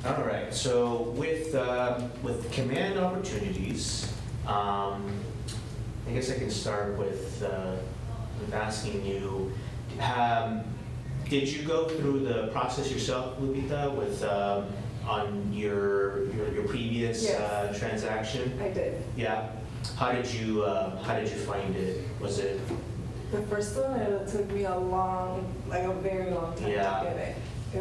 All right, so with command opportunities, I guess I can start with asking you, did you go through the process yourself, Lupita, with on your previous Yes. transaction? I did. Yeah. How did you find it? Was it? The first one, it took me a very long time to get it. Do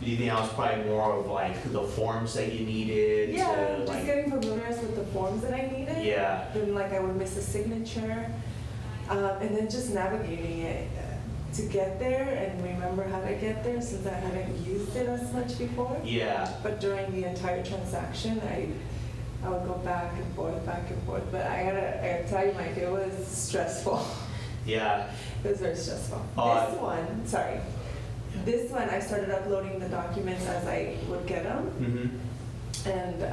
you think that was probably more of like the forms that you needed? Yeah, to, just getting familiar with the forms that I needed. Yeah. Then I would miss a signature, and then just navigating it to get there and remember how to get there since I hadn't used it as much before. Yeah. But during the entire transaction, I would go back and forth. But I gotta tell you, Mike, it was stressful. Yeah. It was very stressful. This one, I started uploading the documents as I would get them, and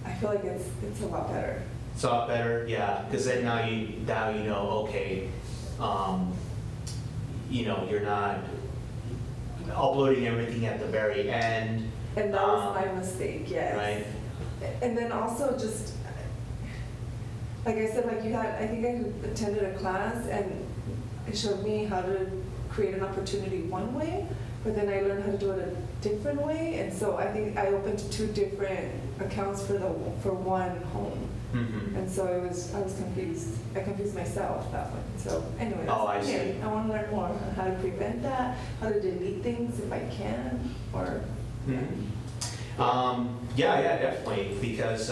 I feel like it's a lot better. It's a lot better, yeah, because then now you know, okay, you're not uploading everything at the very end. And that was my mistake, yes. Right. And then also just, like I said, I think I attended a class and it showed me how to create an opportunity one way, but then I learned how to do it a different way. And so I think I opened 2 different accounts for one home. And so I was confused. I confused myself that way. So anyway, I see. I want to learn more on how to prevent that, how to delete things if I can, or. Yeah, definitely, because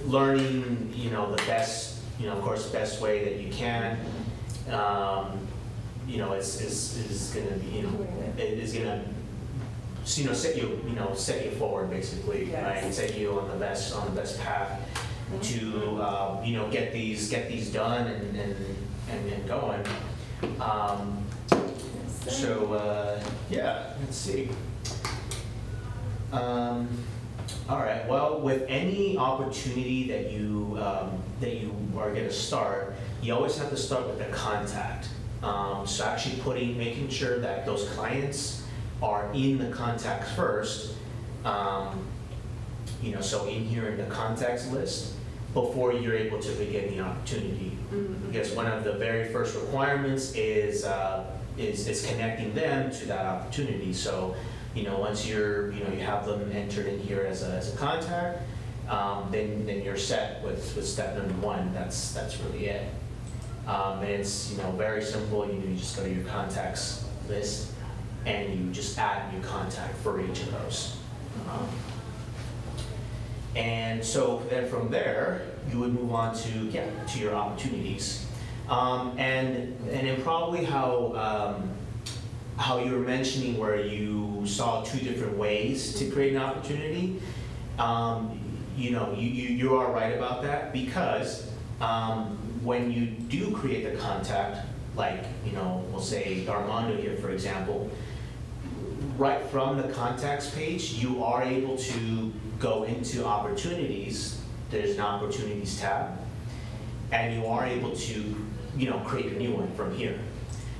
learning, the best, of course, the best way that you can, is going to be, it is going to, set you forward basically, Yes. right? Set you on the best path to, get these done and going. Let's see. All right. Well, with any opportunity that you are going to start, you always have to start with the contact. So actually making sure that those clients are in the contacts first. So in here in the contacts list before you're able to begin the opportunity. Because one of the very first requirements is connecting them to that opportunity. So, once you have them entered in here as a contact, then you're set with step number 1. That's really it. And it's very simple. You just go to your contacts list and you just add a new contact for each of those. And so then from there, you would move on to your opportunities. And then probably how you were mentioning where you saw 2 different ways to create an opportunity, you are right about that, because when you do create the contact, like, we'll say Armando here, for example, right from the contacts page, you are able to go into opportunities. There's an opportunities tab, and you are able to, create a new one from here.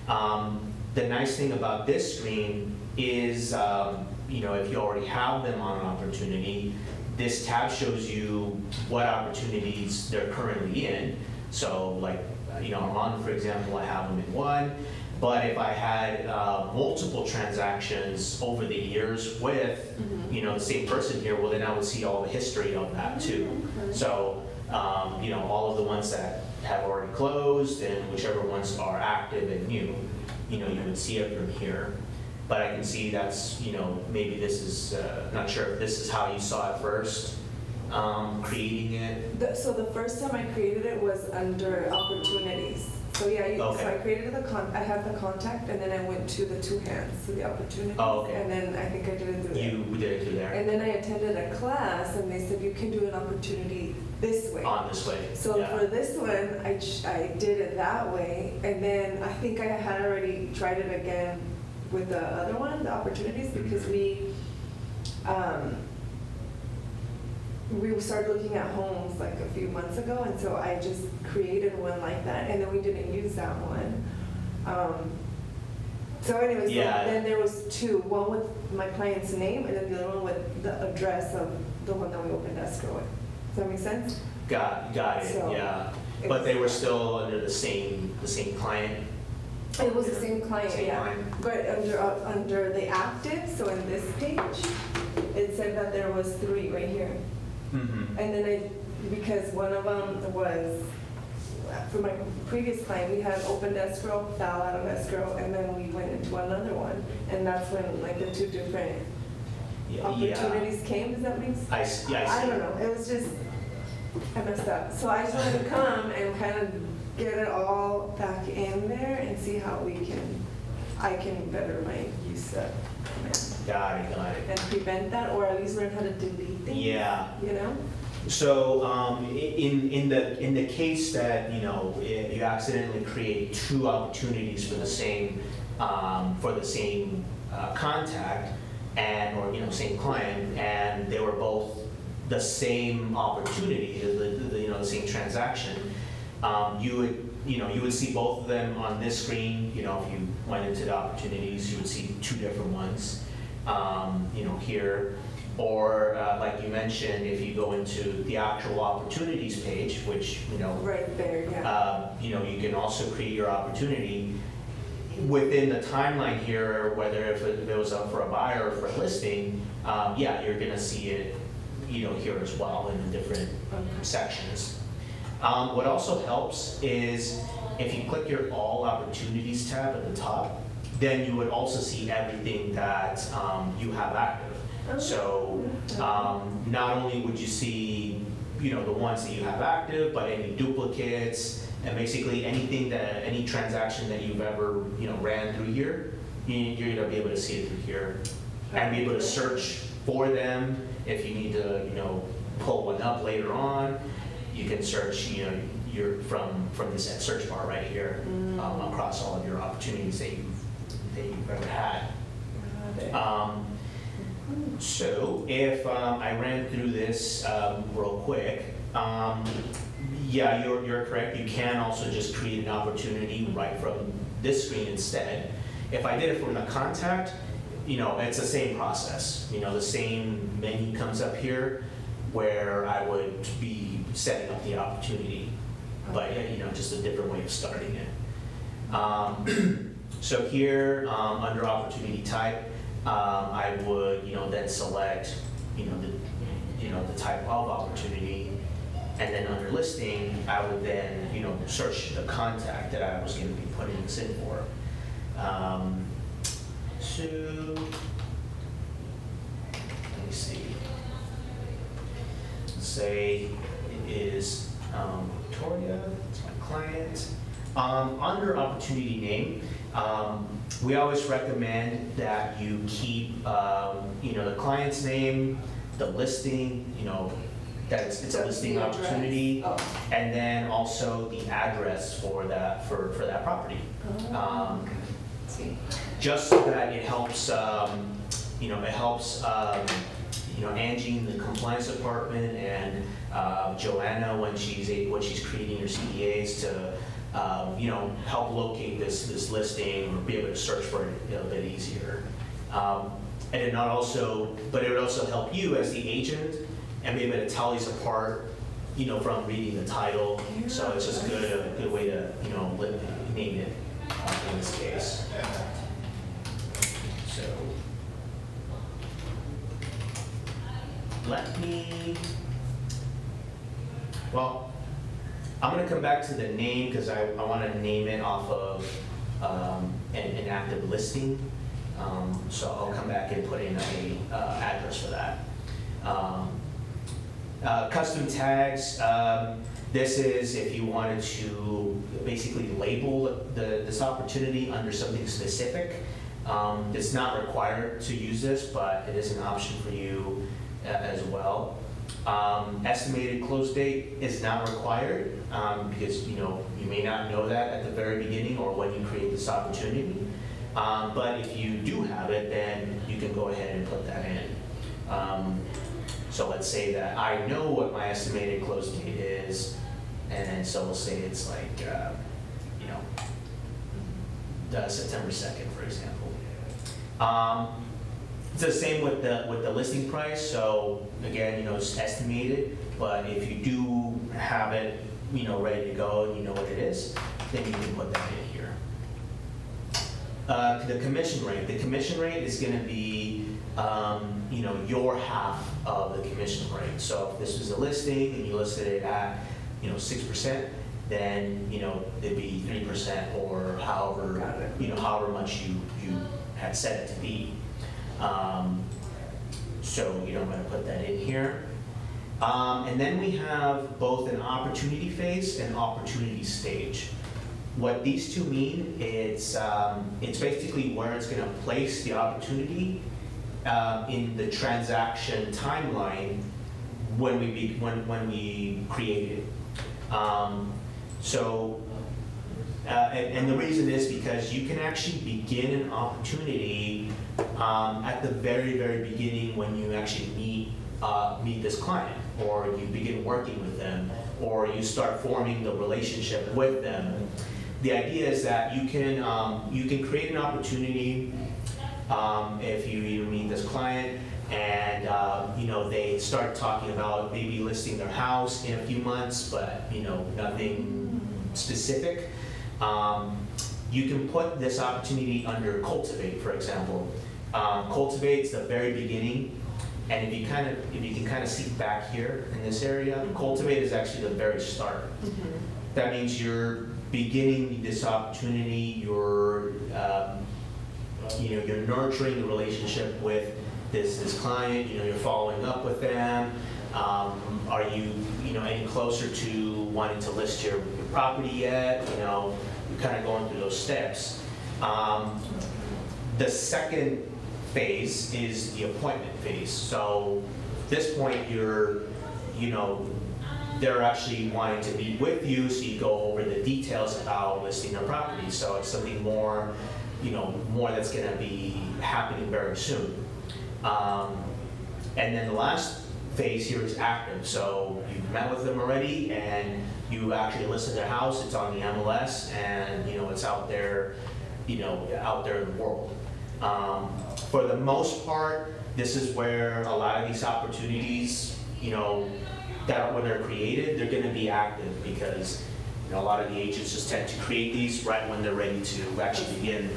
The nice thing about this screen is, if you already have them on an opportunity, this tab shows you what opportunities they're currently in. So like, Armando, for example, I have them in one, but if I had multiple transactions over the years with, the same person here, well, then I would see all the history of that too. So, all of the ones that have already closed and whichever ones are active and new, you would see it from here. But I can see that's, maybe this is, not sure if this is how you saw it first, creating it. So the first time I created it was under opportunities. So yeah, so I created I have the contact, and then I went to the 2 hands, to the opportunities. And then I think I did it through there. You did it through there. And then I attended a class, and they said you can do an opportunity this way. On this way. So for this one, I did it that way, and then I think I had already tried it again with the other one, the opportunities, because we started looking at homes like a few months ago, and so I just created one like that, and then we didn't use that one. So anyways, so Yeah. then there was two, one with my client's name and then the other one with the address of the one that we opened escrow with. Does that make sense? Got it, So, yeah. it But was- they were still under the same client? It was the same client, Same yeah. client. But under the active, so in this page, it said that there was three right here. Mm-hmm. And then because one of them was, for my previous client, we had opened escrow, fell out of escrow, and then we went into another one. And that's when like the two different opportunities came, does that make sense? I see. I don't know, it was just, I messed up. So I just wanted to come and kind of get it all back in there and see how I can better my use of command. Got it. And prevent that, or at least learn how to delete things. Yeah. You know? So, in the case that, you know, you accidentally create two opportunities for the same contact or, you know, same client, and they were both the same opportunity, the same transaction, you would see both of them on this screen. You know, if you went into the opportunities, you would see two different ones, here. Or, like you mentioned, if you go into the actual opportunities page, which, Right there, yeah. you can also create your opportunity within the timeline here, whether if it was up for a buyer or for a listing, you're gonna see it, here as well in the different sections. What also helps is if you click your All Opportunities tab at the top, then you would also see everything that you have active. So not only would you see, the ones that you have active, but any duplicates and basically any transaction that you've ever, ran through here, you're gonna be able to see it through here and be able to search for them. If you need to, pull one up later on, you can search, from this search bar right here across all of your opportunities that you've ever had. So if I ran through this real quick, you're correct. You can also just create an opportunity right from this screen instead. If I did it from the contact, it's the same process. The same menu comes up here where I would be setting up the opportunity, but just a different way of starting it. So here under opportunity type, I would, then select, the type of opportunity, and then under listing, I would then, search the contact that I was going to be putting this in for. So let me see. Let's say it is Victoria. It's my client. Under opportunity name. We always recommend that you keep, the client's name, the listing, that it's a listing The address. opportunity, Oh. and then also the address for that property. See. Just so that it helps, Angie in the compliance department and Joanna when she's creating your CDAs to help locate this listing or be able to search for it a bit easier. But it would also help you as the agent and be able to tell these apart, from reading the title. So it's just a good way to, name it in this case. So I'm going to come back to the name because I want to name it off of an active listing. So I'll come back and put in a address for that. Custom tags. This is if you wanted to basically label this opportunity under something specific. It's not required to use this, but it is an option for you as well. Estimated close date is not required because you may not know that at the very beginning or when you create this opportunity. But if you do have it, then you can go ahead and put that in. So let's say that I know what my estimated close date is, and so we'll say it's like September 2nd, for example. It's the same with the listing price, so again, it's estimated, but if you do have it, ready to go and you know what it is, then you can put that in here. The commission rate is gonna be, your half of the commission rate. So if this was a listing and you listed it at, 6%, then, it'd be 3% or however, however much you had set it to be. So, I'm gonna put that in here. And then we have both an opportunity phase and opportunity stage. What these two mean, it's basically where it's gonna place the opportunity in the transaction timeline when we create it. And the reason is because you can actually begin an opportunity at the very, very beginning when you actually meet this client, or you begin working with them, or you start forming the relationship with them. The idea is that you can create an opportunity if you meet this client and they start talking about maybe listing their house in a few months, but nothing specific. You can put this opportunity under cultivate, for example. Cultivate's the very beginning, and if you can kind of see back here in this area, cultivate is actually the very start. Mm-hmm. That means you're beginning this opportunity. You're nurturing the relationship with this client. You're following up with them. Are you any closer to wanting to list your property yet? You're kind of going through those steps. The second phase is the appointment phase. So this point, they're actually wanting to meet with you, so you go over the details about listing their property. So it's something more, more that's going to be happening very soon. And then the last phase here is active. So you've met with them already, and you actually listed their house. It's on the MLS, and it's out there, out there in the world. For the most part, this is where a lot of these opportunities, that when they're created, they're going to be active, because a lot of the agents just tend to create these right when they're ready to actually begin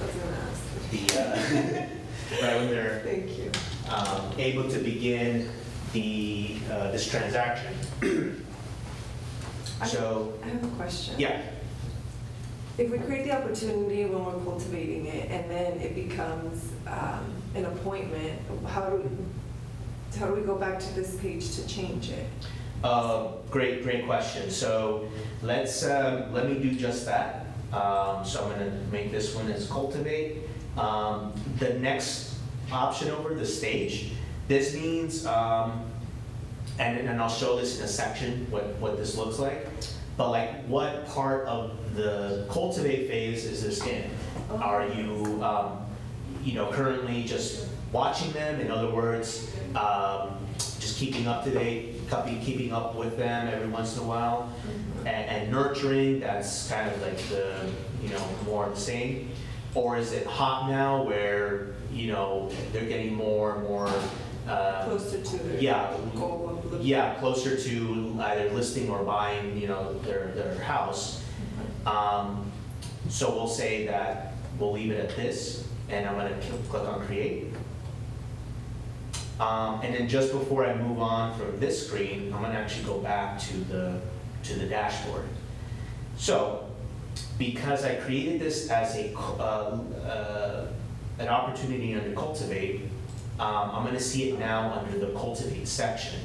right when they're Thank you. able to begin this transaction. So I have a question. yeah. If we create the opportunity when we're cultivating it, and then it becomes an appointment, how do we go back to this page to change it? Great question. So let me do just that. So I'm going to make this one as cultivate. The next option over, the stage, this means, and I'll show this in a section what this looks like. But like, what part of the cultivate phase is this in? Are you, currently just watching them? In other words, just keeping up to date, keeping up with them every once in a while, and nurturing. That's kind of like the, more of the same. Or is it hot now, where they're getting more and more Closer to their goal of looking. Yeah, closer to either listing or buying, their house. So we'll say that we'll leave it at this, and I'm going to click on create. And then just before I move on from this screen, I'm going to actually go back to the dashboard. So because I created this as an opportunity under cultivate, I'm going to see it now under the cultivate section.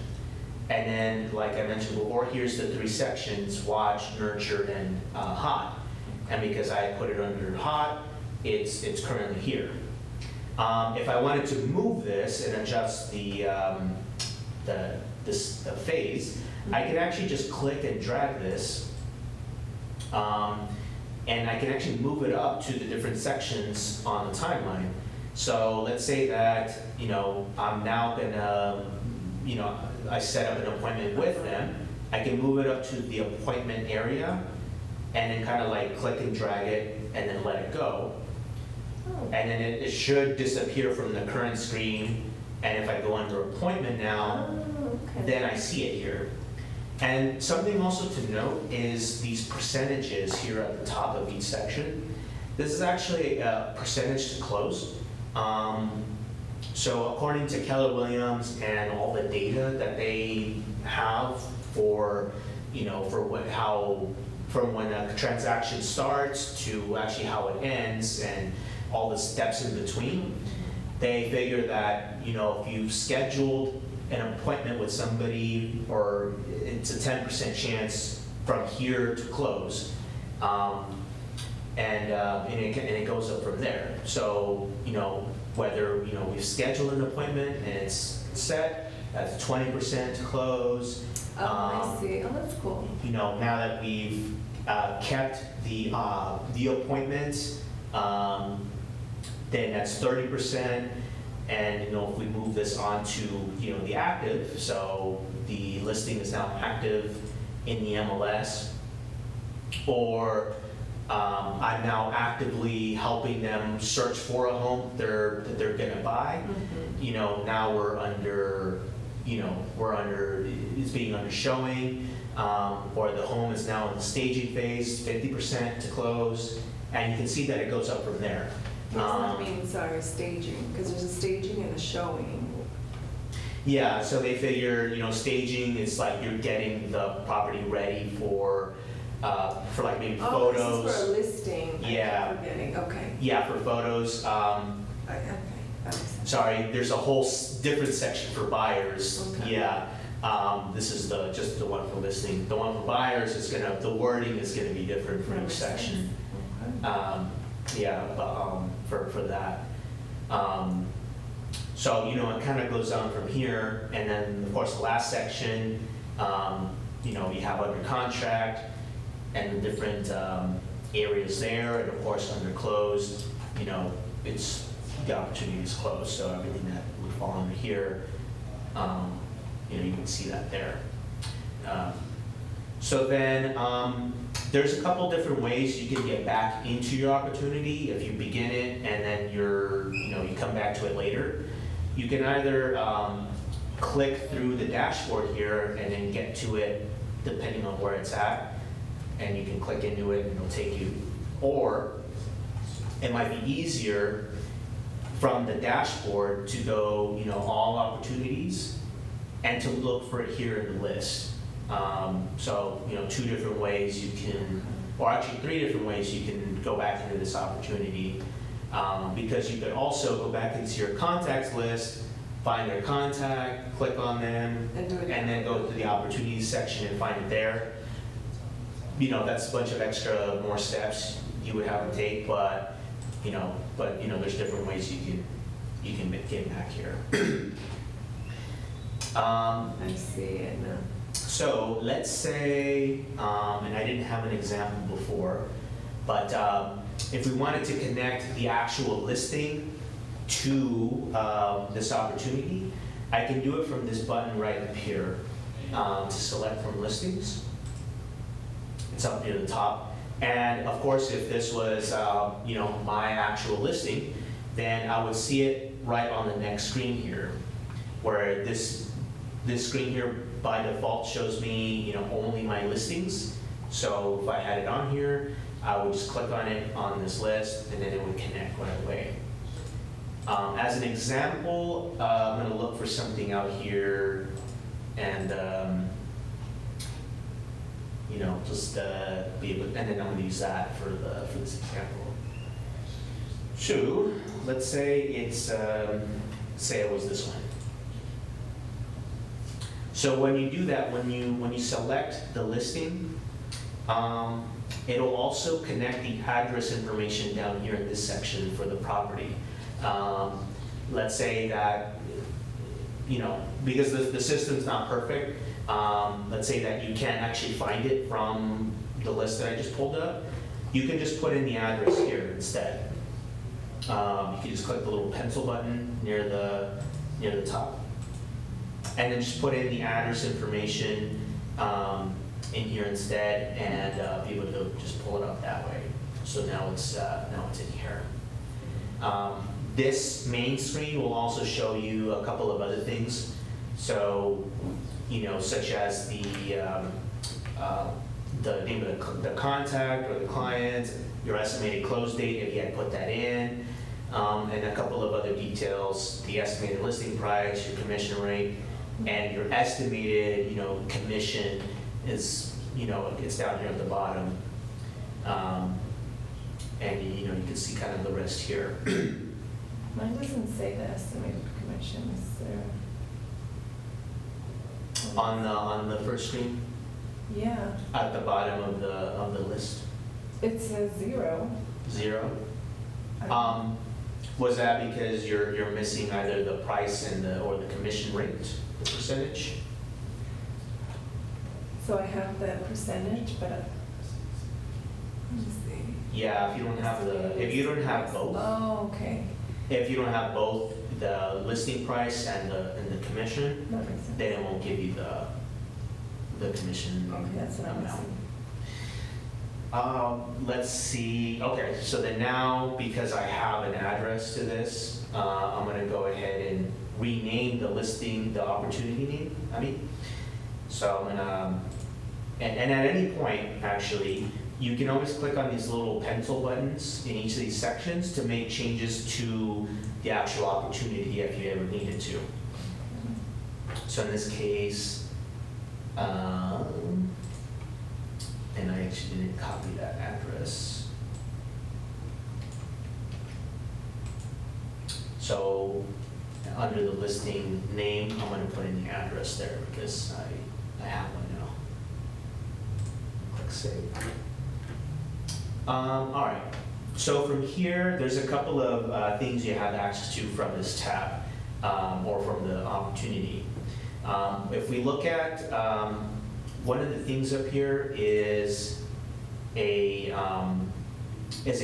And then, like I mentioned before, here's the 3 sections: watch, nurture, and hot. And because I put it under hot, it's currently here. If I wanted to move this and adjust the phase, I can actually just click and drag this, and I can actually move it up to the different sections on the timeline. So let's say that, I'm now gonna, I set up an appointment with them. I can move it up to the appointment area, and then kind of like click and drag it, and then let it go. Oh. And then it should disappear from the current screen. And if I go under appointment now, Oh, okay. then I see it here. And something also to note is these percentages here at the top of each section. This is actually a percentage to close. So according to Keller Williams and all the data that they have for, for from when a transaction starts to actually how it ends and all the steps in between, they figure that, if you've scheduled an appointment with somebody, or it's a 10% chance from here to close, and it goes up from there. So, whether, we've scheduled an appointment and it's set, that's 20% to close. I see. Oh, that's cool. Now that we've kept the appointment, then that's 30%. And, if we move this on to, the active, so the listing is now active in the MLS, or I'm now actively helping them search for a home that they're gonna buy. Mm-hmm. Now we're under, it's being under showing, or the home is now in the staging phase, 50% to close, and you can see that it goes up from there. What does that mean, sorry, staging? Because there's a staging and a showing. Yeah, so they figure, staging is like you're getting the property ready for like maybe photos. This is for a listing. Yeah. I'm forgetting. Okay. Yeah, for photos. Okay. That makes sense. Sorry, there's a whole different section for buyers. Okay. Yeah. This is just the one for listing. The one for buyers is the wording is gonna be different for each section. Okay. For that. So, it kind of goes down from here, and then, of course, the last section, you have under contract, and the different areas there, and of course, under closed, it's, the opportunity is closed, so everything that would fall under here, you can see that there. So then, there's a couple different ways you can get back into your opportunity if you begin it and then you come back to it later. You can either click through the dashboard here and then get to it depending on where it's at, and you can click into it and it'll take you. Or it might be easier from the dashboard to go, all opportunities and to look for it here in the list. So, 2 different ways you can, or actually 3 different ways you can go back into this opportunity. Because you could also go back into your contacts list, find their contact, click on them, and then go to the opportunities section and find it there. That's a bunch of extra more steps you would have to take, but there's different ways you can get back here. I see it now. So let's say, and I didn't have an example before, but if we wanted to connect the actual listing to this opportunity, I can do it from this button right up here to select from listings. It's up near the top. And of course, if this was my actual listing, then I would see it right on the next screen here, where this screen here by default shows me only my listings. So if I had it on here, I would just click on it on this list, and then it would connect right away. As an example, I'm going to look for something out here, and just be able, and then I'm going to use that for this example. So let's say it's say it was this one. So when you do that, when you select the listing, it'll also connect the address information down here in this section for the property. Let's say that, because the system's not perfect, let's say that you can't actually find it from the list that I just pulled up, you can just put in the address here instead. You can just click the little pencil button near the top, and then just put in the address information in here instead, and be able to just pull it up that way. So now it's in here. This main screen will also show you a couple of other things. So, such as the name of the contact or the client, your estimated close date if you had put that in, and a couple of other details, the estimated listing price, your commission rate, and your estimated, commission is, it's down here at the bottom. And you can see kind of the rest here. Mine doesn't say the estimated commission, is there? On the first screen, Yeah, at the bottom of the list, it says 0. 0. Was that because you're missing either the price and or the commission rate, the percentage? So I have the percentage, but let me see. Yeah, if you don't have both, Oh, okay. if you don't have both the listing price and the commission, That makes sense. then it won't give you the commission Okay, that's what I'm amount. missing. Let's see, okay, so then now, because I have an address to this, I'm gonna go ahead and rename the listing, the opportunity name, So I'm gonna, and at any point, actually, you can always click on these little pencil buttons in each of these sections to make changes to the actual opportunity if you ever needed to. So in this case, and I actually didn't copy that address. So under the listing name, I'm going to put in the address there because I have one now. Click save. All right. So from here, there's a couple of things you have access to from this tab or from the opportunity. If we look at one of the things up here is a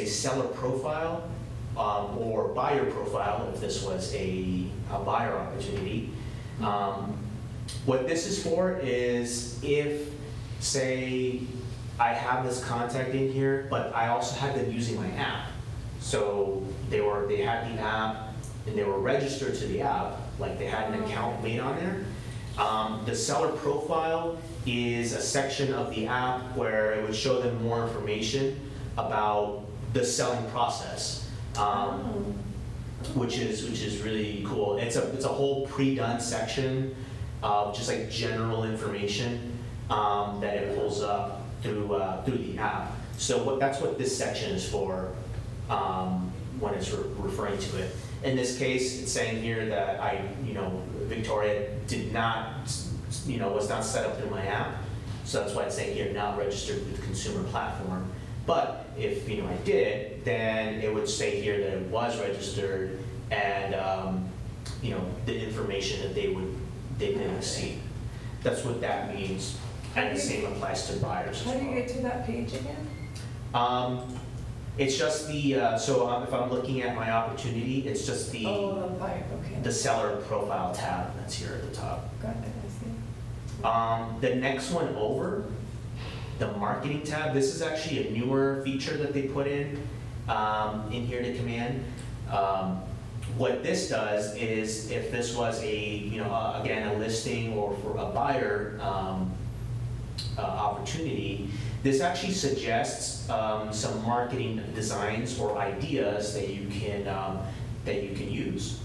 seller profile or buyer profile if this was a buyer opportunity. What this is for is if, say, I have this contact in here, but I also had them using my app. So they had the app and they were registered to the app, like they had an account made on there. The seller profile is a section of the app where it would show them more information about the selling process, which is really cool. It's a whole pre-done section of just like general information that it pulls up through the app. So that's what this section is for when it's referring to it. In this case, it's saying here that Victoria did not, was not set up through my app. So that's why it's saying here, not registered with the consumer platform. But if I did, then it would say here that it was registered and the information that they didn't see. That's what that means. And the same applies to buyers as well. How do you get to that page again? It's just the, so if I'm looking at my opportunity, it's just the buyer, okay. the seller profile tab that's here at the top. Got it, I see. The next one over, the marketing tab, this is actually a newer feature that they put in here to Command. What this does is if this was again, a listing or for a buyer opportunity, this actually suggests some marketing designs or ideas that you can use.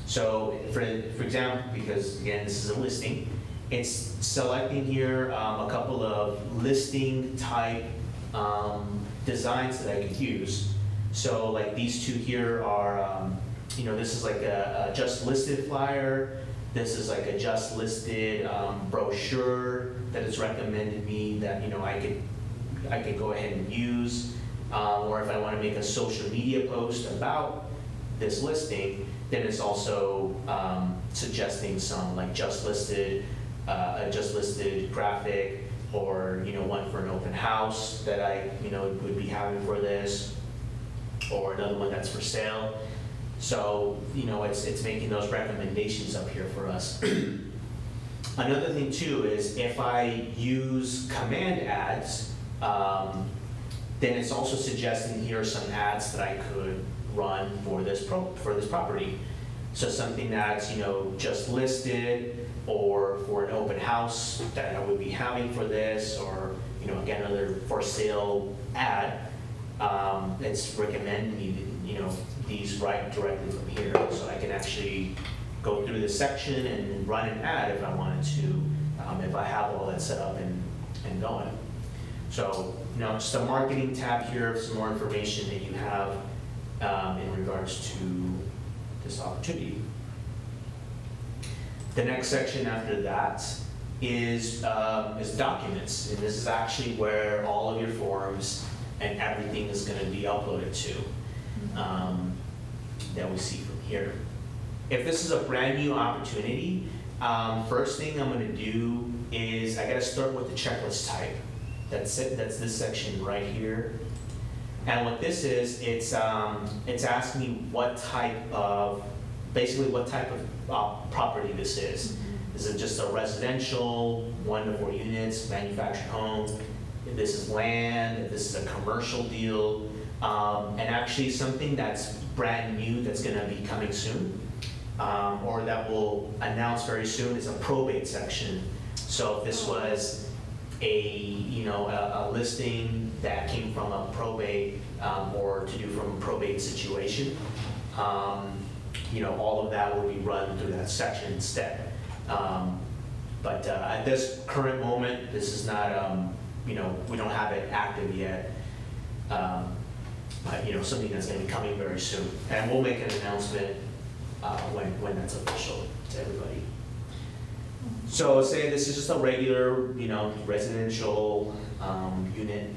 So for example, because again, this is a listing, it's selecting here a couple of listing type designs that I could use. So like these two here are, this is like a just listed flyer. This is like a just listed brochure that it's recommended me that I could go ahead and use. Or if I want to make a social media post about this listing, then it's also suggesting some like a just listed graphic, or one for an open house that I would be having for this, or another one that's for sale. So it's making those recommendations up here for us. Another thing too is if I use command ads, then it's also suggesting here some ads that I could run for this property. So something that's, just listed, or for an open house that I would be having for this, or, again, another for sale ad, it's recommending me, these right directly from here. So I can actually go through this section and run an ad if I wanted to, if I have all that set up and going. So, just a marketing tab here, some more information that you have in regards to this opportunity. The next section after that is documents, and this is actually where all of your forms and everything is going to be uploaded to, that we see from here. If this is a brand new opportunity, first thing I'm going to do is I got to start with the checklist type. That's it. That's this section right here. And what this is, it's asking me basically what type of property this is. Is it just a residential, 1 to 4 units, manufactured home? If this is land, if this is a commercial deal, and actually something that's brand new that's going to be coming soon, or that will announce very soon, is a probate section. So if this was a listing that came from a probate, or to do from a probate situation, all of that will be run through that section instead. But at this current moment, this is not, we don't have it active yet. But, something that's going to be coming very soon. And we'll make an announcement when that's official to everybody. So say this is just a regular, residential unit.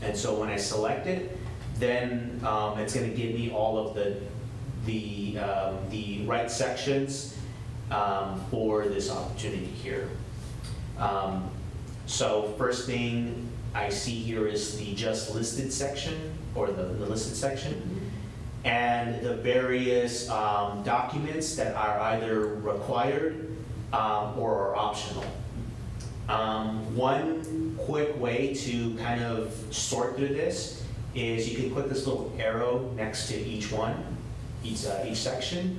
And so when I select it, then it's going to give me all of the right sections for this opportunity here. So first thing I see here is the just listed section, or the listed section, and the various documents that are either required or are optional. One quick way to kind of sort through this is you can click this little arrow next to each section.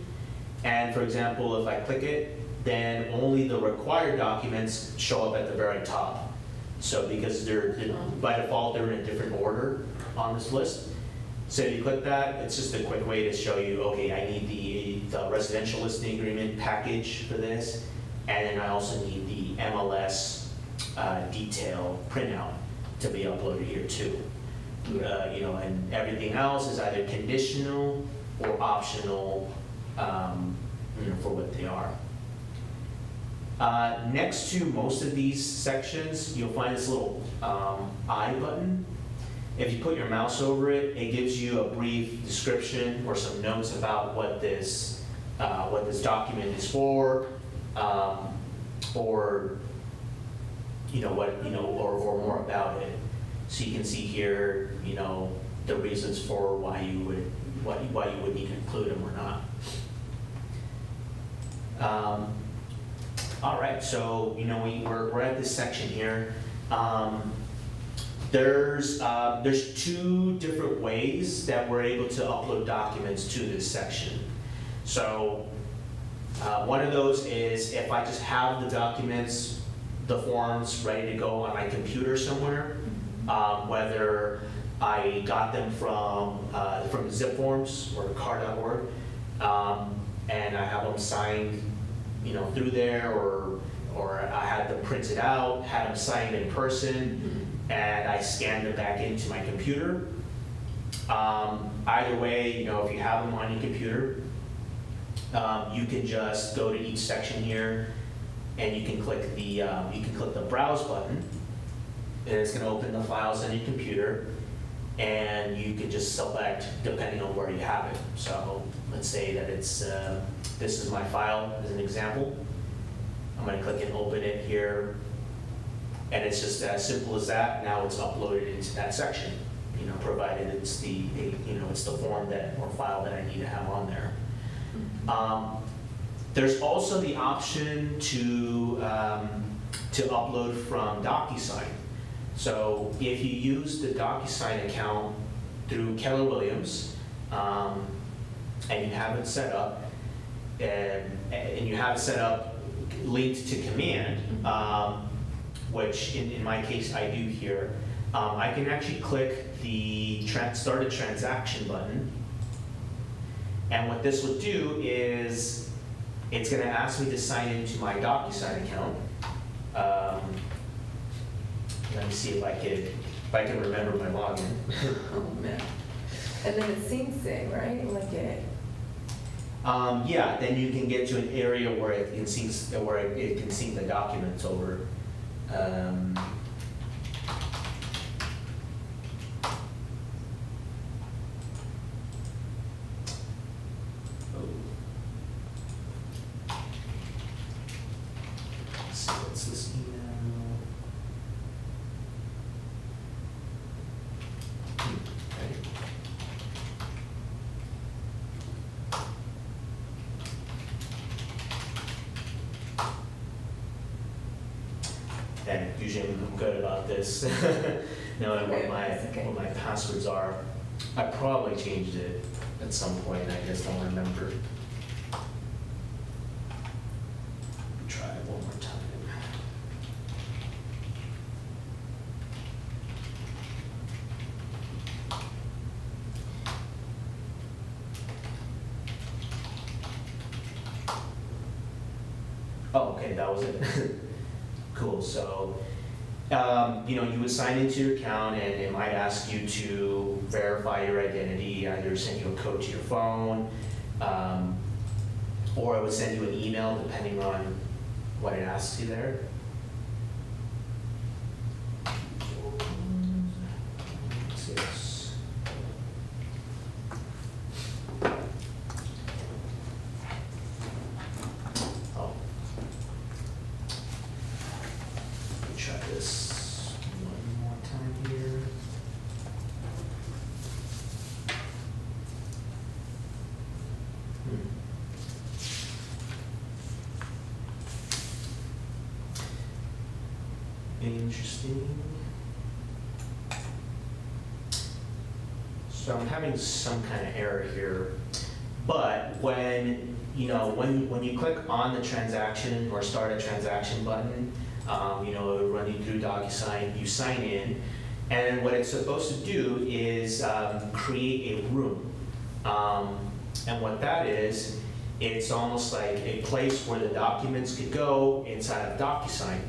And for example, if I click it, then only the required documents show up at the very top. So because by default, they're in a different order on this list. So if you click that, it's just a quick way to show you, okay, I need the residential listing agreement package for this, and then I also need the MLS detail printout to be uploaded here too. And everything else is either conditional or optional, for what they are. Next to most of these sections, you'll find this little I button. If you put your mouse over it, it gives you a brief description or some notes about what this document is for, or or more about it. So you can see here, the reasons for why you would need to include them or not. All right, so we're at this section here. There's 2 different ways that we're able to upload documents to this section. So one of those is if I just have the documents, the forms ready to go on my computer somewhere, whether I got them from zip forms or car.org, and I have them signed through there, or I had them printed out, had them signed in person, and I scanned them back into my computer. Either way, if you have them on your computer, you can just go to each section here, and you can click the browse button, and it's going to open the files on your computer, and you can just select depending on where you have it. So let's say that it's this is my file as an example. I'm going to click and open it here, and it's just as simple as that. Now it's uploaded into that section, provided it's it's the form or file that I need to have on there. There's also the option to upload from DocuSign. So if you use the DocuSign account through Keller Williams, and you have it set up, and you have it set up linked to command, which in my case I do here, I can actually click the start a transaction button. And what this will do is it's going to ask me to sign into my DocuSign account. Let me see if I can remember my login. Oh man. And then it syncs it, right? Like it. Yeah, then you can get to an area where it can sync the documents over. Let's see, what's this email? Okay. And usually I'm good about this, knowing Okay, what that's okay. my passwords are. I probably changed it at some point, I just don't remember. Try it one more time. Oh, okay, that was it. Cool, so, you would sign into your account and it might ask you to verify your identity, either send you a code to your phone, or it would send you an email depending on what it asks you there. Six. Oh. Let me try this one more time here. Interesting. So I'm having some kind of error here, but when you click on the transaction or start a transaction button, it'll run you through DocuSign. You sign in, and what it's supposed to do is create a room. And what that is, it's almost like a place where the documents could go inside of DocuSign.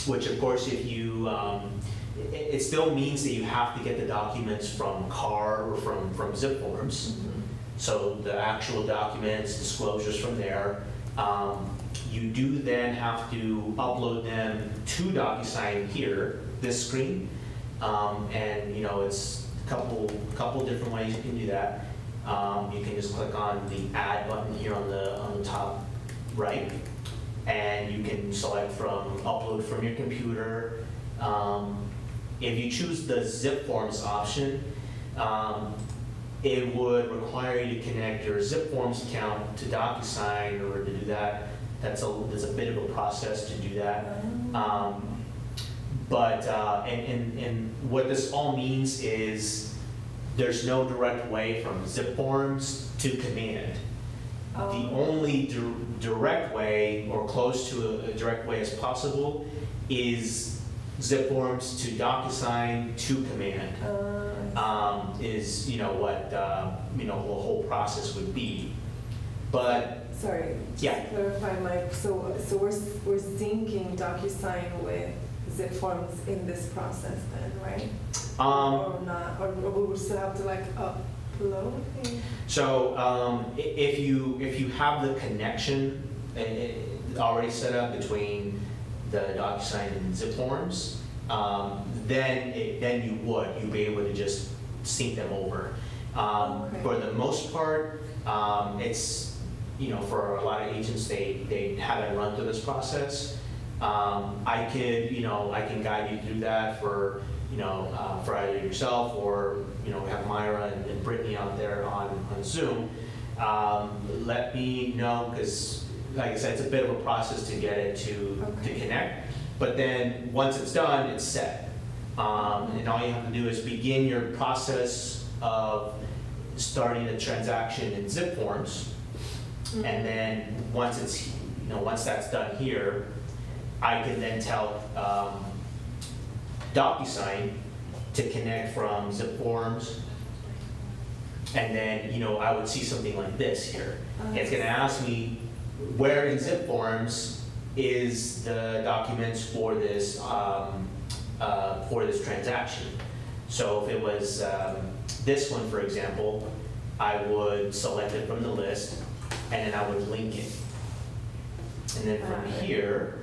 Which of course, if you, it still means that you have to get the documents from CAR or from zip forms. Mm-hmm. So the actual documents, disclosures from there. You do then have to upload them to DocuSign here, this screen. And it's a couple different ways you can do that. You can just click on the add button here on the top right. And you can select from upload from your computer. If you choose the zip forms option, it would require you to connect your zip forms account to DocuSign. In order to do that, there's a bit of a process to do that. But what this all means is there's no direct way from zip forms to command. The only direct way, or close to a direct way as possible, is zip forms to DocuSign to command. Is what the whole process would be. But sorry, yeah. to clarify, Mike. So we're syncing DocuSign with zip forms in this process, then, right? Or not, or we would still have to upload. So if you have the connection already set up between the DocuSign and zip forms, then you'd be able to just sync them over. Okay. For the most part, it's for a lot of agents, they haven't run through this process. I can guide you through that for either yourself or we have Myra and Brittany out there on Zoom. Let me know, because like I said, it's a bit of a process to get it to connect. But then once it's done, it's set. And all you have to do is begin your process of starting a transaction in zip forms. And then once it's, once that's done here, I can then tell DocuSign to connect from zip forms. And then, I would see something like this here. It's gonna ask me where in zip forms is the documents for this transaction. So if it was this one, for example, I would select it from the list, and then I would link it. And then from here,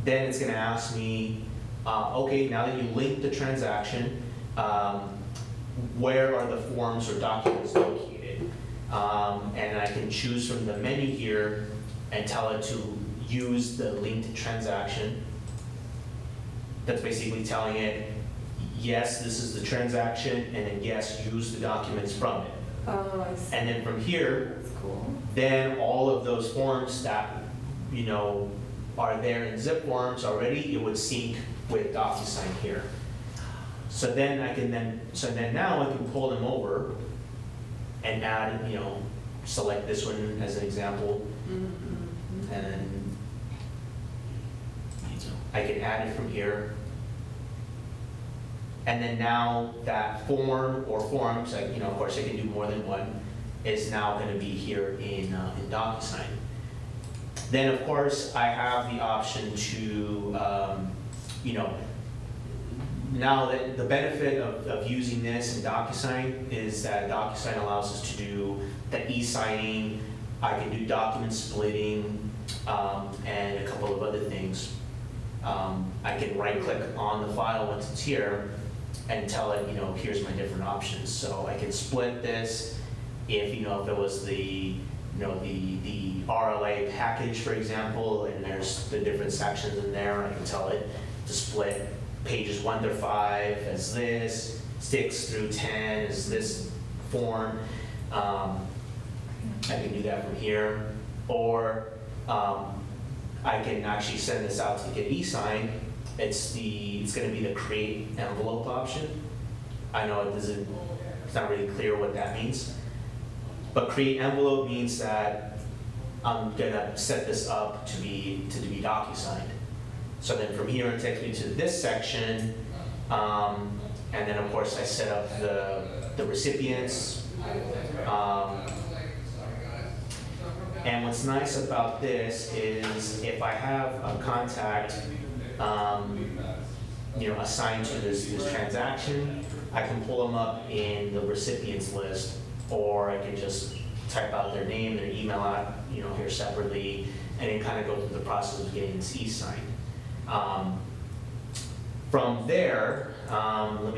then it's gonna ask me, okay, now that you linked the transaction, where are the forms or documents located? And I can choose from the menu here and tell it to use the linked transaction. That's basically telling it, yes, this is the transaction, and then yes, use the documents from it. Oh, I see. And then from here, That's cool. then all of those forms that, are there in zip forms already, it would sync with DocuSign here. So then now I can pull them over and add, select this one as an example. And then, I can add it from here. And then now that form or forms, of course I can do more than one, is now going to be here in DocuSign. Then of course I have the option to, now that the benefit of using this in DocuSign is that DocuSign allows us to do the e-signing, I can do document splitting, and a couple of other things. I can right-click on the file once it's here and tell it, here's my different options. So I can split this if it was the RLA package, for example, and there's the different sections in there. I can tell it to split pages 1 through 5 as this, 6 through 10 as this form. I can do that from here, or I can actually send this out to get e-signed. It's going to be the create envelope option. I know it's not really clear what that means, but create envelope means that I'm gonna set this up to be DocuSigned. So then from here it takes me to this section, and then of course I set up the recipients. And what's nice about this is if I have a contact, assigned to this transaction, I can pull them up in the recipients list, or I can just type out their name, their email out, here separately, and then kind of go through the process of getting this e-signed. From there, I'm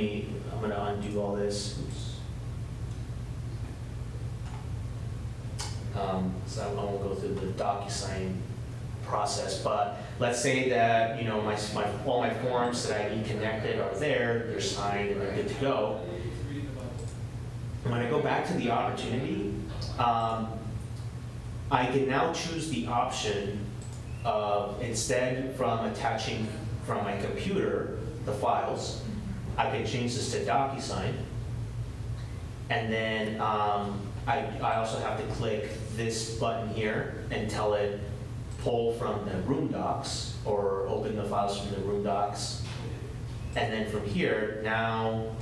gonna undo all this. So I won't go through the DocuSign process, but let's say that all my forms that I need connected are there, they're signed, and they're good to go. When I go back to the opportunity, I can now choose the option of, instead from attaching from my computer the files, I can change this to DocuSign, and then I also have to click this button here and tell it pull from the room docs or open the files from the room docs. And then from here, now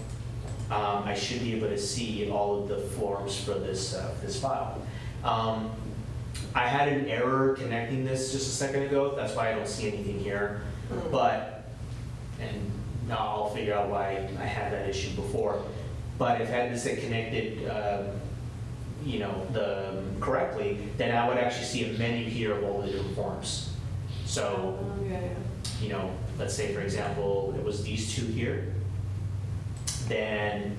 I should be able to see all of the forms for this file. I had an error connecting this just a second ago. That's why I don't see anything here. And now I'll figure out why I had that issue before. But if I had this connected correctly, then I would actually see a menu here of all the different forms. So, let's say for example, it was these two here. Then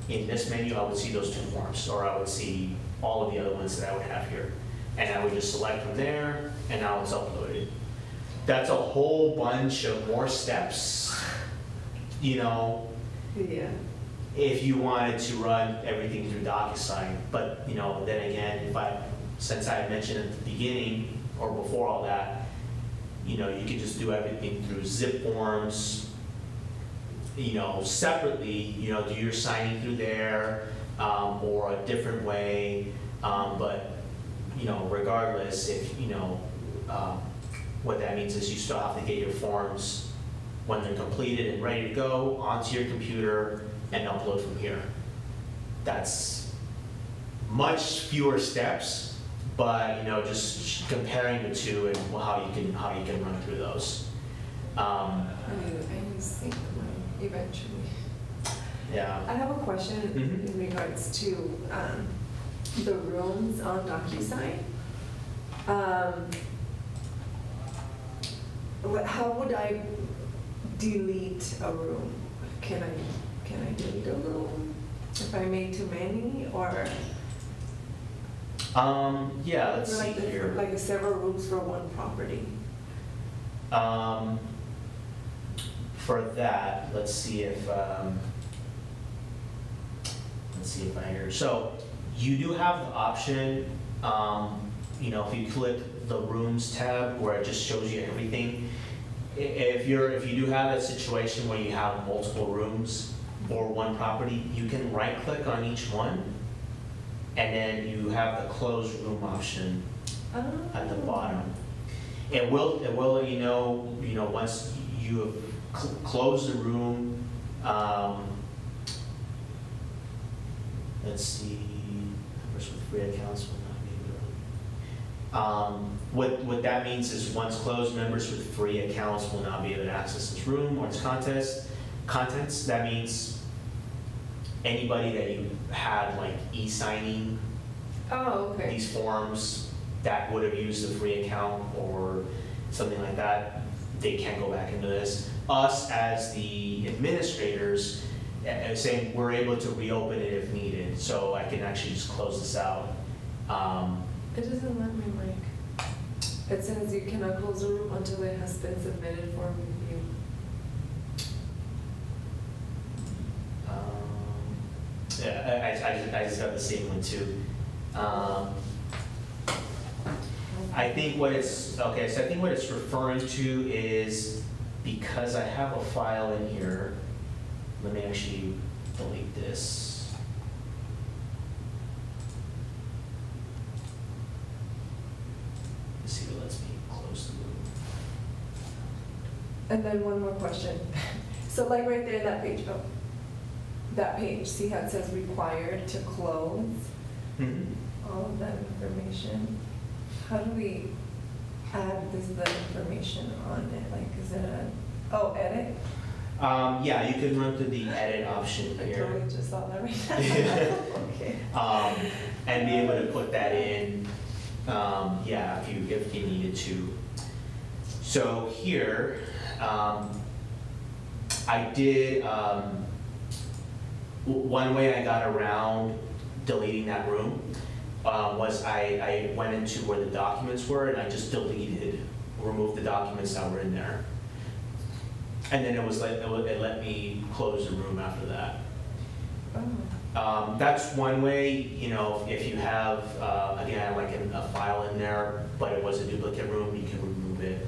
in this menu, I would see those two forms, or I would see all of the other ones that I would have here. And I would just select from there, and now it's uploaded. That's a whole bunch of more steps, Yeah. if you wanted to run everything through DocuSign. But, then again, since I had mentioned at the beginning or before all that, you could just do everything through zip forms, separately, do your signing through there, or a different way, but, regardless, if, what that means is you still have to get your forms when they're completed and ready to go onto your computer and upload from here. That's much fewer steps, but, just comparing the two and how you can run through those. I need to sync mine eventually. Yeah. I have a question in regards to the rooms on DocuSign. How would I delete a room? Can I delete a room if I make too many, or? Yeah, let's see here. Like several rooms for one property. For that, let's see if I hear. So you do have the option, if you click the rooms tab where it just shows you everything. If you do have a situation where you have multiple rooms or one property, you can right click on each one, and then you have the close room option at the bottom. It will let you know, once you have closed the room. Let's see, members with free accounts will not be able to. What that means is once closed, members with free accounts will not be able to access this room or its contents. That means anybody that you had like e-signing these forms that would have used a free account or something like that, they can't go back into this. Us as the administrators, saying we're able to reopen it if needed, so I can actually just close this out. It doesn't let me it says you cannot close a room until it has been submitted for review. I just got the same one too. I think what it's referring to is, because I have a file in here, let me actually delete this. Let's see if it lets me close the room. And then one more question. So like right there, that page, see how it says required to close? All of that information. How do we add the information on it? Like, is it edit? Yeah, you can run through the edit option I here. totally just saw that right now. Okay. And be able to put that in, if you needed to. So here, I did, one way I got around deleting that room was I went into where the documents were and I just removed the documents that were in there. And then it let me close the room after that. That's one way, if you have, again, like a file in there, but it was a duplicate room, you can remove it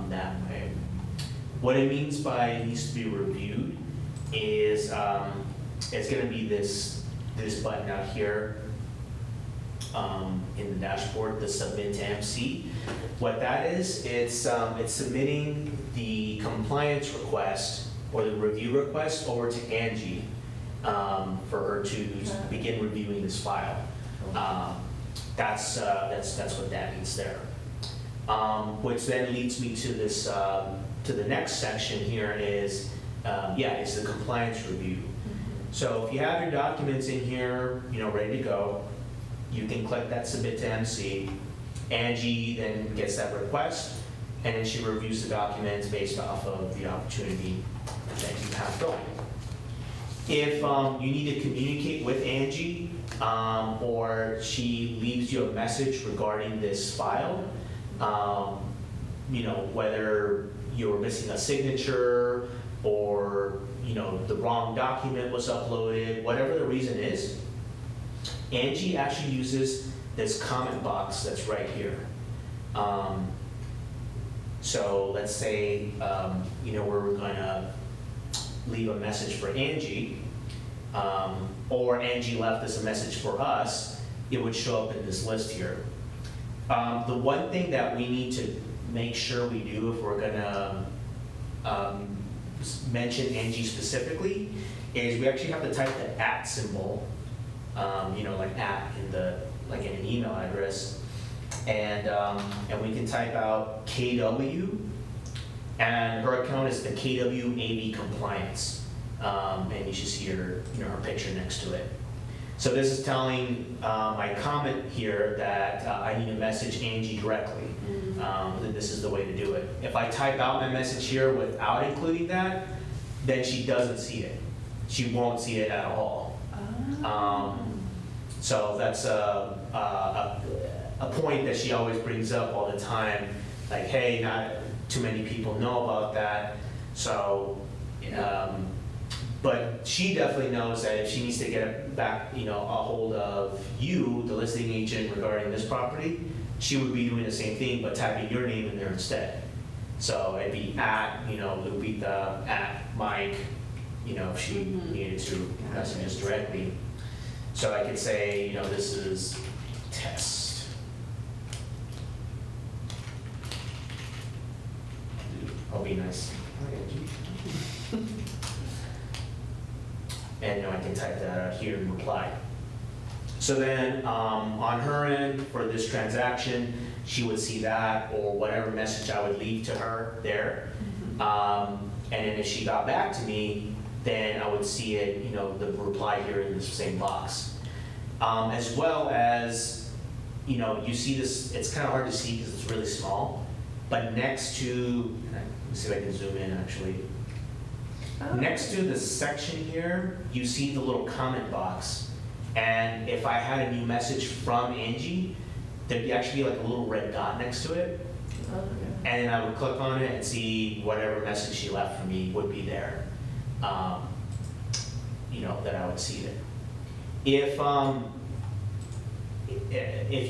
that way. What it means by it needs to be reviewed is it's going to be this button out here in the dashboard, the Submit to MC. What that is, it's submitting the compliance request or the review request over to Angie for her to begin reviewing this file. That's what that means there. Which then leads me to this to the next section here is the compliance review. So if you have your documents in here, ready to go, you can click that Submit to MC. Angie then gets that request, and then she reviews the documents based off of the opportunity that you have going. If you need to communicate with Angie, or she leaves you a message regarding this file, whether you're missing a signature or the wrong document was uploaded, whatever the reason is, Angie actually uses this comment box that's right here. So let's say we're going to leave a message for Angie, or Angie left us a message for us, it would show up in this list here. The one thing that we need to make sure we do if we're gonna mention Angie specifically is we actually have to type the @ symbol, like in an email address, and we can type out KW, and her account is the KW AV Compliance, and you should see her picture next to it. So this is telling my comment here that I need to message Angie directly. That this is the way to do it. If I type out my message here without including that, then she doesn't see it. She won't see it at all. So that's a point that she always brings up all the time. Like, hey, not too many people know about that. So, but she definitely knows that if she needs to get back, a hold of you, the listing agent, regarding this property, she would be doing the same thing, but typing your name in there instead. So it'd be Lupita, Mike, if she needed to message us directly. So I could say, this is test. I'll be nice. And I can type that out here and reply. So then on her end, for this transaction, she would see that or whatever message I would leave to her there. And then if she got back to me, then I would see it, the reply here in the same box. As well as, you see this, it's kind of hard to see because it's really small, but next to, let me see if I can zoom in actually. Next to the section here, you see the little comment box. And if I had a new message from Angie, there'd actually be like a little red dot next to it. And then I would click on it and see whatever message she left for me would be there. That I would see it. If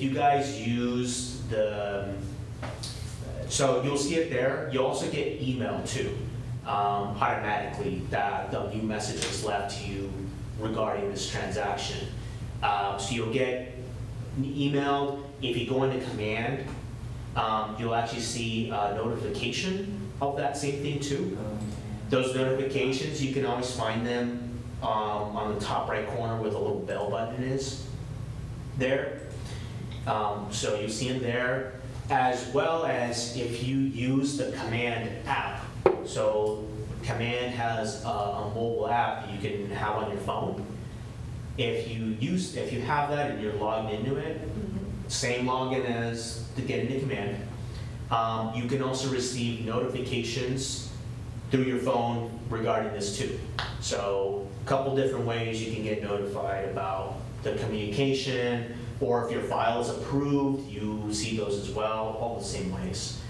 you guys use so you'll see it there. You'll also get email too, automatically, that the new message is left to you regarding this transaction. So you'll get emailed. If you go into command, you'll actually see a notification of that same thing too. Those notifications, you can always find them on the top right corner where the little bell button is there. So you see them there, as well as if you use the command app. So command has a mobile app that you can have on your phone. If you have that and you're logged into it, same login as to get into command, you can also receive notifications through your phone regarding this too. So a couple different ways you can get notified about the communication, or if your file is approved, you see those as well, all the same ways.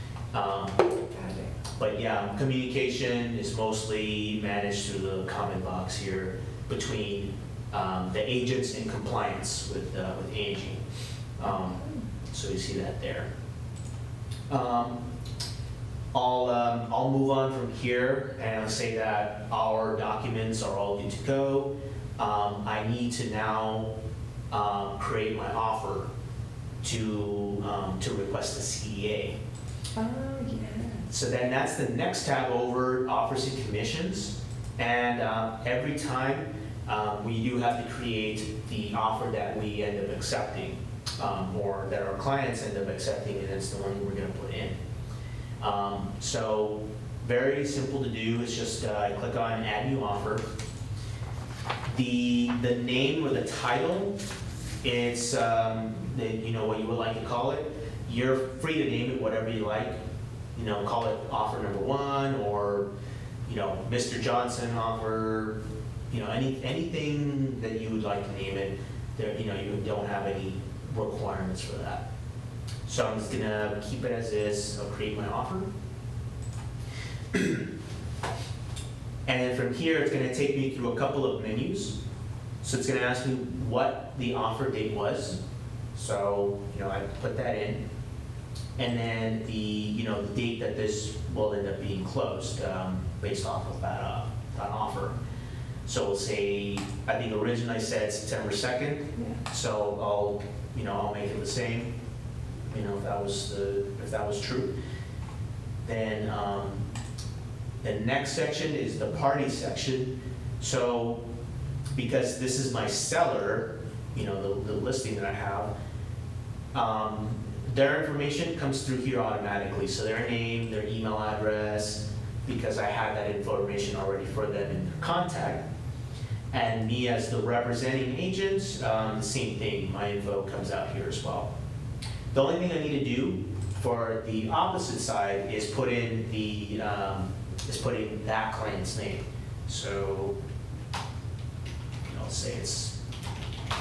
But yeah, communication is mostly managed through the comment box here between the agents in compliance with Angie. So you see that there. I'll move on from here and I'll say that our documents are all good to go. I need to now create my offer to request a CDA. Oh, yeah. So then that's the next tab over, offers and commissions. And every time we do have to create the offer that we end up accepting, or that our clients end up accepting, and it's the one we're going to put in. So very simple to do. It's just click on Add New Offer. The name or the title, it's what you would like to call it. You're free to name it whatever you like. Call it offer number 1, or Mr. Johnson offer. Anything that you would like to name it. There, you don't have any requirements for that. So I'm just gonna keep it as is. I'll create my offer. And then from here, it's gonna take me through a couple of menus. So it's gonna ask me what the offer date was. So, I put that in. And then the date that this will end up being closed, based off of that. offer. So we'll say, I think originally I said September 2nd, Yeah. so I'll make it the same, if that was true. Then the next section is the party section. So because this is my seller, the listing that I have, their information comes through here automatically. So their name, their email address, because I have that information already for them in their contact. And me as the representing agent, the same thing, my info comes out here as well. The only thing I need to do for the opposite side is put in that client's name. So, say it's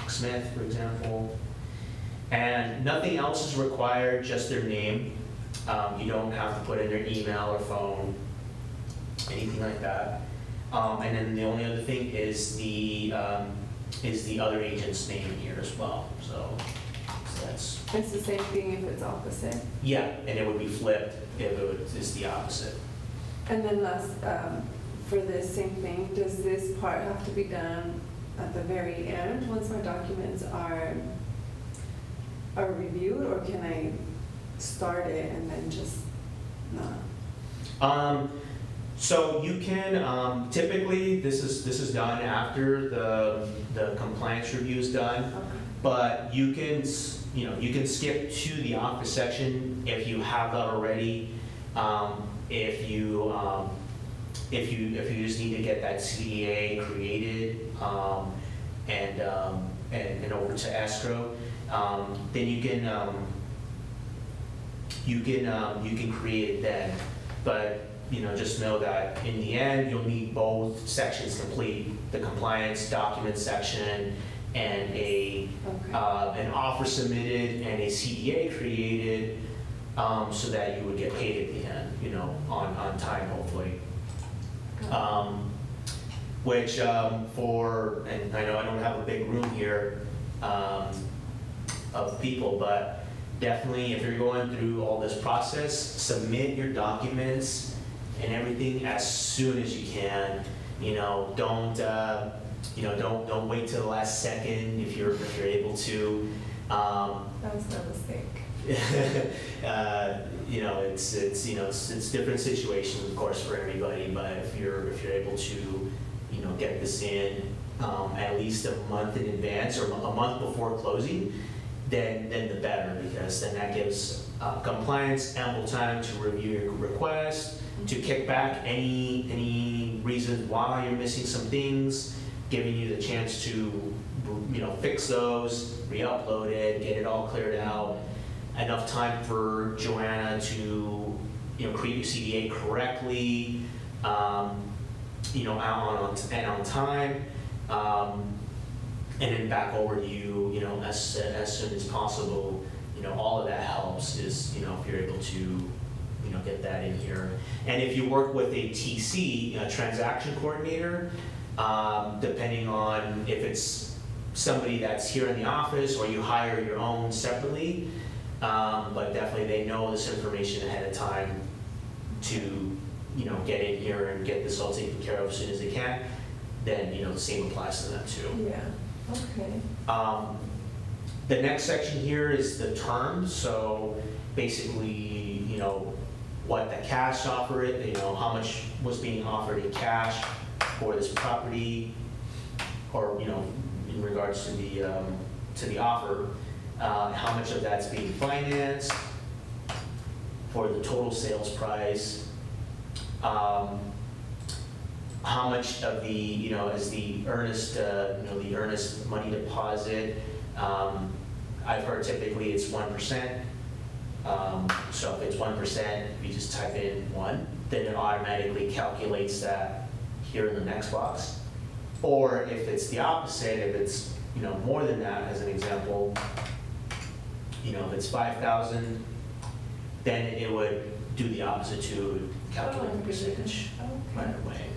Smith, for example. And nothing else is required, just their name. You don't have to put in their email or phone, anything like that. And then the only other thing is the other agent's name in here as well. So that's. It's the same thing if it's opposite. Yeah, and it would be flipped if it's the opposite. And then last, for this same thing, does this part have to be done at the very end, once my documents are reviewed, or can I start it and then just not? So you can, typically, this is done after the compliance review is done, Okay. but you can skip to the office section if you have that already. If you just need to get that CDA created and over to escrow, then you can create it then. But just know that in the end, you'll need both sections complete: the compliance document section and an offer submitted and a CDA created, so that you would get paid at the end, on time, hopefully. Which and I know I don't have a big room here of people, but definitely if you're going through all this process, submit your documents and everything as soon as you can. Don't wait till the last second if you're able to. That was my mistake. It's different situations, of course, for everybody. But if you're able to, get this in at least a month in advance or a month before closing, then the better, because then that gives compliance ample time to review your request, to kick back any reasons why you're missing some things, giving you the chance to fix those, re-upload it, get it all cleared out. Enough time for Joanna to create your CDA correctly, on time, and then back over to you, as soon as possible. All of that helps is, if you're able to, get that in here. And if you work with a TC, a transaction coordinator, depending on if it's somebody that's here in the office or you hire your own separately, but definitely they know this information ahead of time to, get in here and get this all taken care of as soon as they can, then, the same applies to them too. Yeah, okay. The next section here is the terms. So basically, what the cash offer is, how much was being offered in cash for this property, or, in regards to the offer, how much of that's being financed for the total sales price, how much of the, is the Earnest, the Earnest money deposit. I've heard typically it's 1%. So if it's 1%, you just type in 1, then it automatically calculates that here in the next box. Or if it's the opposite, if it's more than that, as an example, if it's 5,000, then it would do the opposite too, calculate the percentage right away.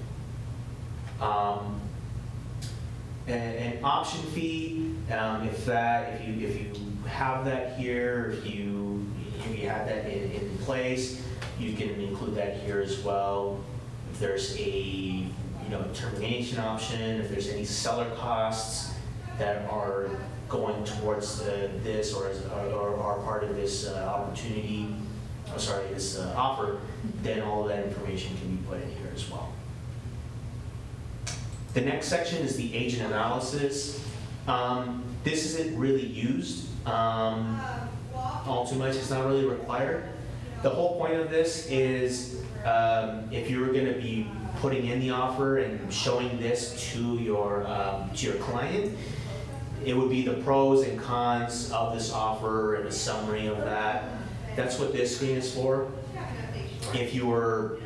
An option fee, if you have that here, if you have that in place, you can include that here as well. If there's a termination option, if there's any seller costs that are going towards this or are part of this opportunity, this offer, then all of that information can be put in here as well. The next section is the agent analysis. This isn't really used all too much. It's not really required. The whole point of this is if you're going to be putting in the offer and showing this to your client, it would be the pros and cons of this offer and a summary of that. That's what this screen is for. If you were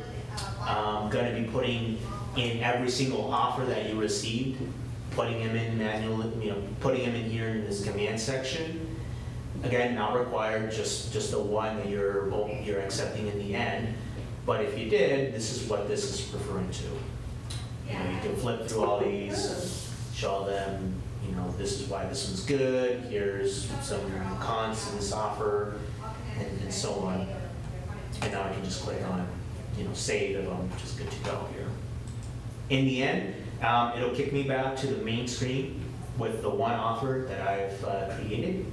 going to be putting in every single offer that you received, putting them in manually, putting them in here in this command section. Again, not required, just the one that you're accepting in the end. But if you did, this is what this is referring to. You can flip through all these, show them, this is why this one's good. Here's some cons to this offer, and so on. And now I can just click on, save if I'm just good to go here. In the end, it'll kick me back to the main screen with the one offer that I've created.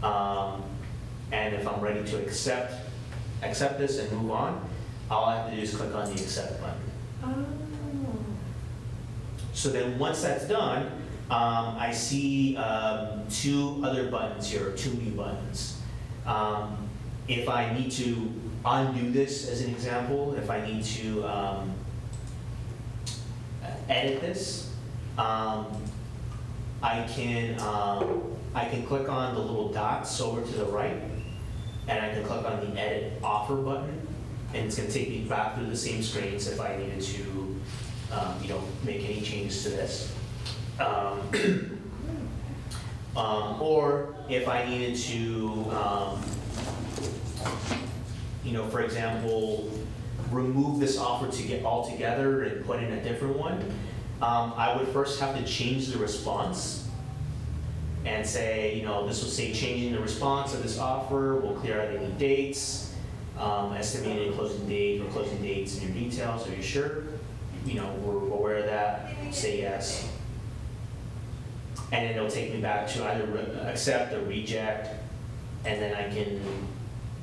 And if I'm ready to accept this and move on, all I have to do is click on the accept button. Oh. So then once that's done, I see two other buttons here, two new buttons. If I need to undo this as an example, if I need to edit this, I can click on the little dots over to the right, and I can click on the edit offer button, and it's going to take me back through the same screens if I needed to make any changes to this. Or if I needed to, for example, remove this offer to get all together and put in a different one, I would first have to change the response and say, this will say changing the response of this offer will clear out any dates, estimated closing date or closing dates in your details. Are you sure? We're aware of that. Say yes. And then it'll take me back to either accept or reject, and then I can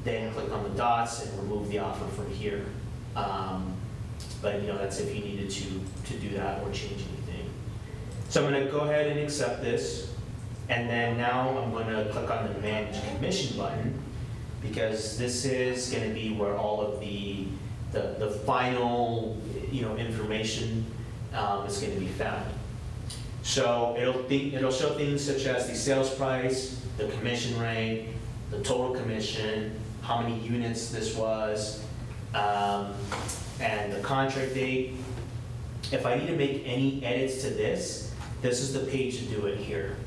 then click on the dots and remove the offer from here. But that's if you needed to do that or change anything. So I'm going to go ahead and accept this, and then now I'm going to click on the Manage Commission button, because this is going to be where all of the final information is going to be found. So it'll show things such as the sales price, the commission rate, the total commission, how many units this was, and the contract date. If I need to make any edits to this is the page to do it here.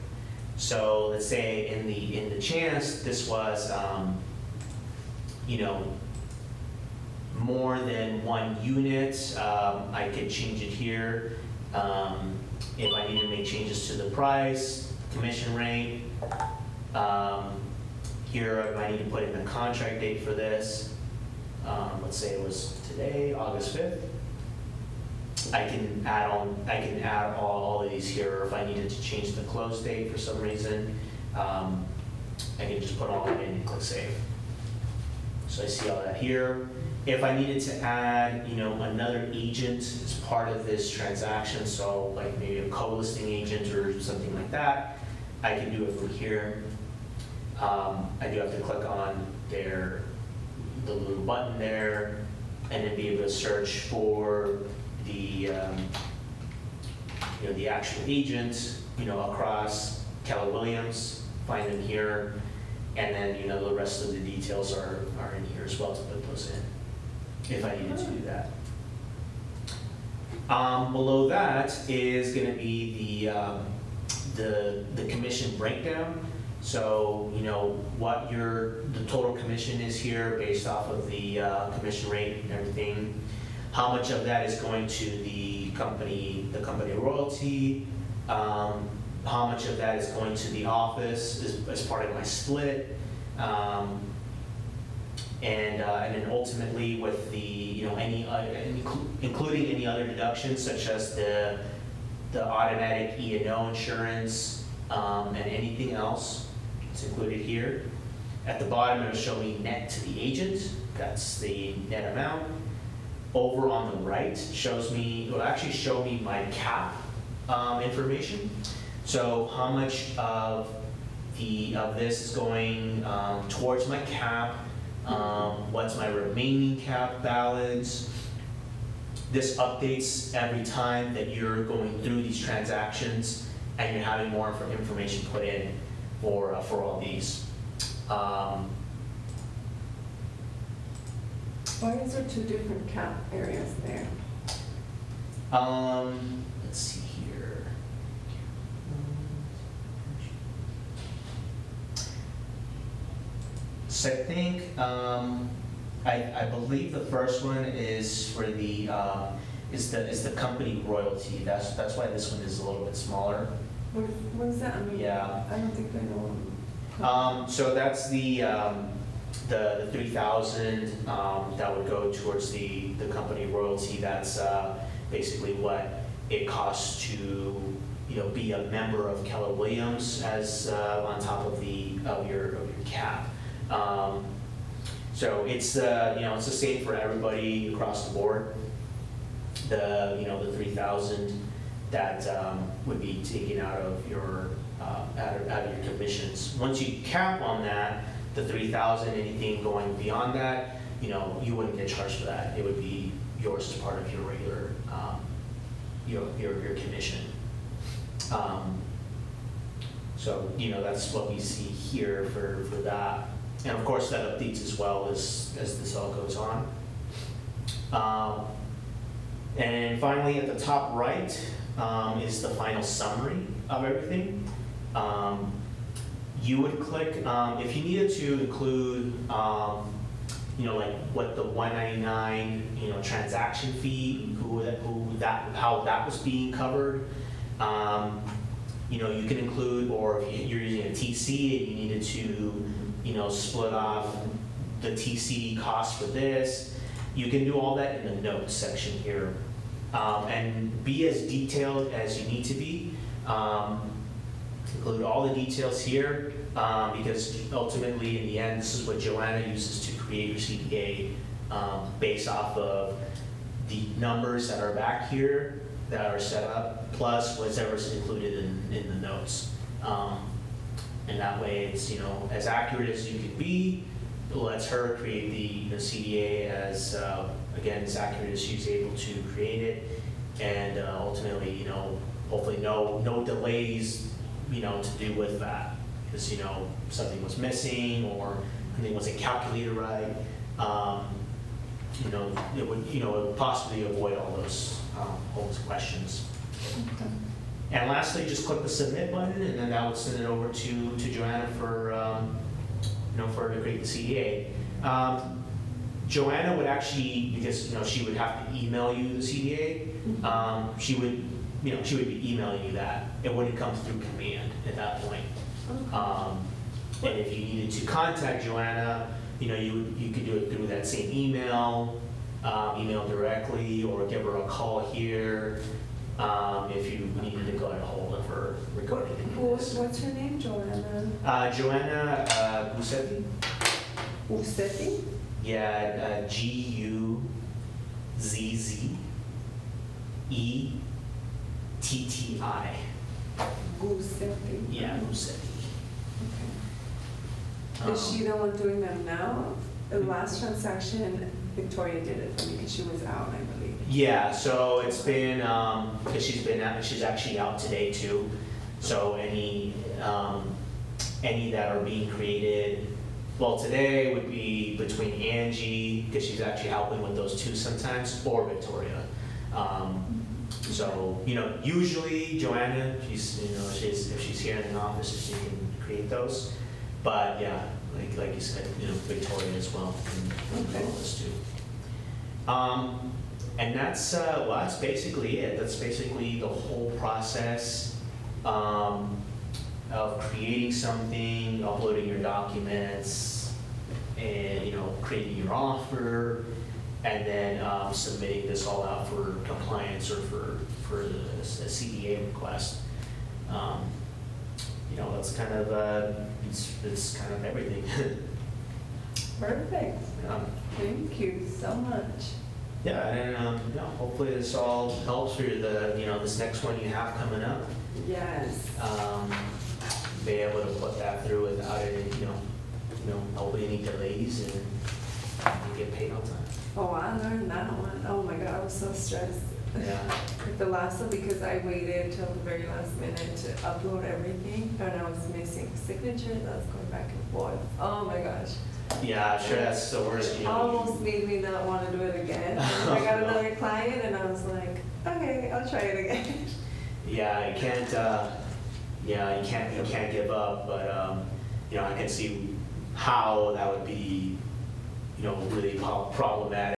So let's say in the chance this was more than one unit, I could change it here. If I need to make changes to the price, commission rate, here I need to put in the contract date for this. Let's say it was today, August 5th. I can add all of these here. Or if I needed to change the close date for some reason, I can just put all of it in and click save. So I see all that here. If I needed to add, another agent as part of this transaction, so like maybe a co-listing agent or something like that, I can do it from here. I do have to click on the little button there, and then be able to search for the actual agent, across Keller Williams, find them here, and then the rest of the details are in here as well to put those in, if I needed to do that. Below that is going to be the commission breakdown. So what the total commission is here based off of the commission rate and everything. How much of that is going to the company royalty? How much of that is going to the office as part of my split? and then ultimately with the, including any other deductions such as the automatic E&O insurance, and anything else, it's included here. At the bottom, it'll show me net to the agent, that's the net amount. Over on the right shows me, it'll actually show me my cap information. So how much of this is going towards my cap, what's my remaining cap balance. This updates every time that you're going through these transactions and you're having more information put in for all these. Why is there 2 different cap areas there? Let's see here. So I think, I believe the first one is for the, is the company royalty. That's why this one is a little bit smaller. What does that mean? Yeah. I don't think I know. So that's the 3,000 that would go towards the company royalty. That's basically what it costs to be a member of Keller Williams as on top of your cap. So it's it's the same for everybody across the board. The 3,000 that would be taken out of your out of your commissions. Once you cap on that, the 3,000, anything going beyond that, you wouldn't get charged for that. It would be yours as part of your regular your commission. So that's what we see here for that. And of course, that updates as well as this all goes on. And finally, at the top right is the final summary of everything. You would click, if you needed to include, like what the 199, transaction fee, how that was being covered. You can include, or if you're using a TC and you needed to, split off the TC cost for this, you can do all that in the notes section here. And be as detailed as you need to be. Include all the details here, because ultimately, in the end, this is what Joanna uses to create your CDA based off of the numbers that are back here that are set up, plus whatever's included in the notes. And that way, it's as accurate as you can be. It lets her create the CDA as again as accurate as she's able to create it, and ultimately, hopefully no delays, to do with that, because something was missing or something wasn't calculated right. It would possibly avoid all those questions. Okay. And lastly, just click the submit button, and then that would send it over to Joanna for for her to create the CDA. Joanna would actually, because she would have to email you the CDA. She would be emailing you that. It wouldn't come through command at that point. And if you needed to contact Joanna, you could do it through that same email directly, or give her a call here if you needed to get a hold of her regarding this. What's her name, Joanna? Joanna Gusetti. Usetti? Yeah, Guzzeti. Gusetti. Yeah, Gusetti. Okay. Is she the one doing them now? The last transaction, Victoria did it for me because she was out, I believe. Yeah, so it's been, because she's actually out today too. So any that are being created, well, today would be between Angie, because she's actually helping with those two sometimes, or Victoria. So, usually Joanna, if she's here in the office, she can create those. But yeah, like you said, Victoria as well can do all this too. And that's basically it. That's basically the whole process of creating something, uploading your documents, and, creating your offer, and then submitting this all out for compliance or for a CDA request. That's kind of, it's kind of everything. Perfect. Thank you so much. Yeah, and hopefully this all helps for this next one you have coming up. Yes. Be able to put that through without any, hopefully any delays, and you get paid on time. Oh, I learned that one. Oh my God, I was so stressed. Yeah. With the last one, because I waited till the very last minute to upload everything, and I was missing signatures. I was going back and forth. Oh my gosh. Yeah, I'm sure that's the worst. It almost made me not want to do it again. I got another client, and I was like, okay, I'll try it again. Yeah, you can't. You can't give up. But I can see how that would be, really problematic.